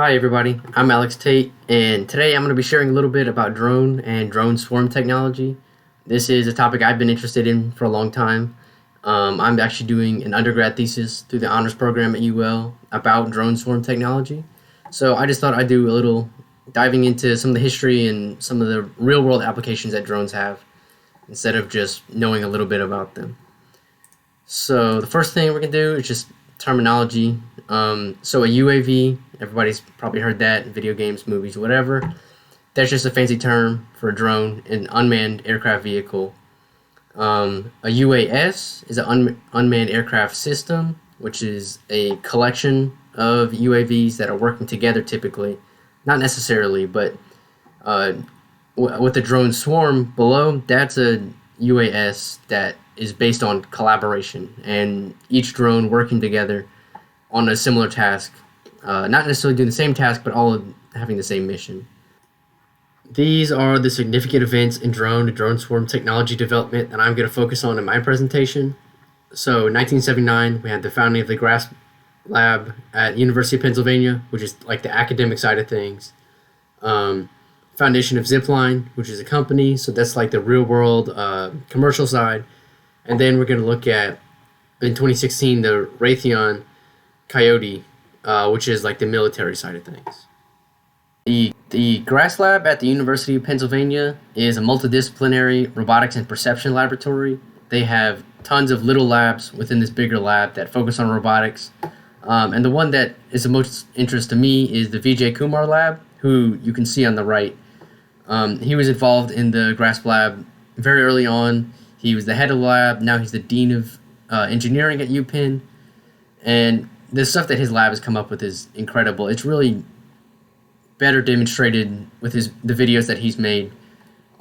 Hi everybody, I'm Alex Tate, and today I'm going to be sharing a little bit about drone and drone swarm technology. This is a topic I've been interested in for a long time. I'm actually doing an undergrad thesis through the honors program at UL about drone swarm technology. So I just thought I'd do a little diving into some of the history and some of the real world applications that drones have instead of just knowing a little bit about them. So the first thing we're going to do is just terminology. So a UAV, everybody's probably heard that in video games, movies, whatever. That's just a fancy term for a drone, an unmanned aircraft vehicle. A UAS is an unmanned aircraft system, which is a collection of UAVs that are working together typically. Not necessarily, but with the drone swarm below, that's a UAS that is based on collaboration and each drone working together on a similar task. Not necessarily doing the same task, but all having the same mission. These are the significant events in drone and drone swarm technology development that I'm going to focus on in my presentation. So in 1979, we had the founding of the GRASP lab at University of Pennsylvania, which is like the academic side of things. Foundation of Zipline, which is a company, so that's like the real world commercial side. And then we're going to look at, in 2016, the Raytheon Coyote, which is like the military side of things. The GRASP lab at the University of Pennsylvania is a multidisciplinary robotics and perception laboratory. They have tons of little labs within this bigger lab that focus on robotics. And the one that is the most interest to me is the Vijay Kumar Lab, who you can see on the right. He was involved in the GRASP lab very early on. He was the head of the lab. Now he's the dean of engineering at UPenn. And the stuff that his lab has come up with is incredible. It's really better demonstrated with the videos that he's made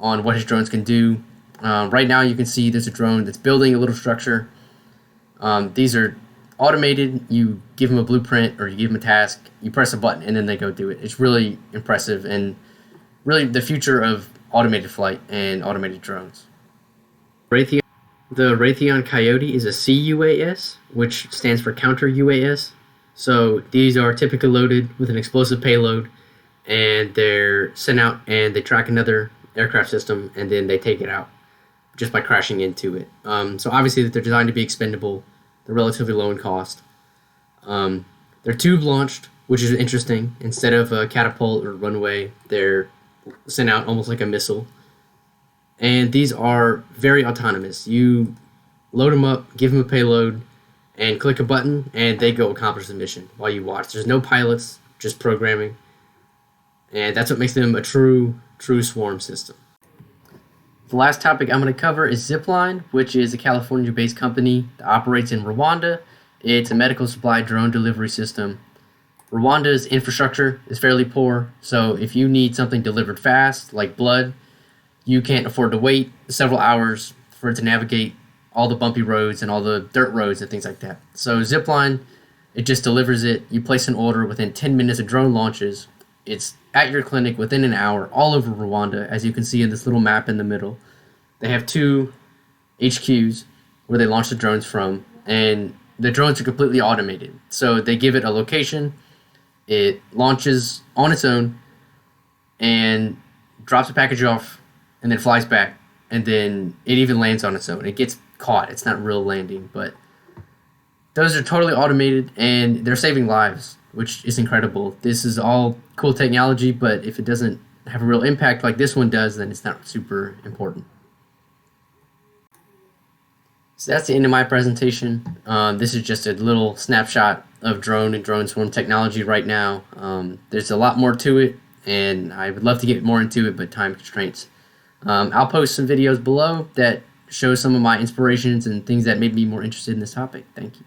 on what his drones can do. Right now you can see there's a drone that's building a little structure. These are automated. You give them a blueprint or you give them a task, you press a button, and then they go do it. It's really impressive and really the future of automated flight and automated drones. The Raytheon Coyote is a CUAS, which stands for Counter UAS. So these are typically loaded with an explosive payload, and they're sent out and they track another aircraft system, and then they take it out just by crashing into it. So obviously they're designed to be expendable. They're relatively low in cost. They're tube launched, which is interesting. Instead of a catapult or runway, they're sent out almost like a missile. And these are very autonomous. You load them up, give them a payload, and click a button, and they go accomplish the mission while you watch. There's no pilots, just programming. And that's what makes them a true swarm system. The last topic I'm going to cover is Zipline, which is a California-based company that operates in Rwanda. It's a medical supply drone delivery system. Rwanda's infrastructure is fairly poor, so if you need something delivered fast, like blood, you can't afford to wait several hours for it to navigate all the bumpy roads and all the dirt roads and things like that. So Zipline, it just delivers it. You place an order within 10 minutes of drone launches. It's at your clinic within an hour all over Rwanda, as you can see in this little map in the middle. They have 2 HQs where they launch the drones from, and the drones are completely automated. So they give it a location, it launches on its own, and drops a package off, and then flies back, and then it even lands on its own. It gets caught. It's not real landing, but those are totally automated, and they're saving lives, which is incredible. This is all cool technology, but if it doesn't have a real impact like this one does, then it's not super important. So that's the end of my presentation. This is just a little snapshot of drone and drone swarm technology right now. There's a lot more to it, and I would love to get more into it, but time constraints. I'll post some videos below that show some of my inspirations and things that made me more interested in this topic. Thank you.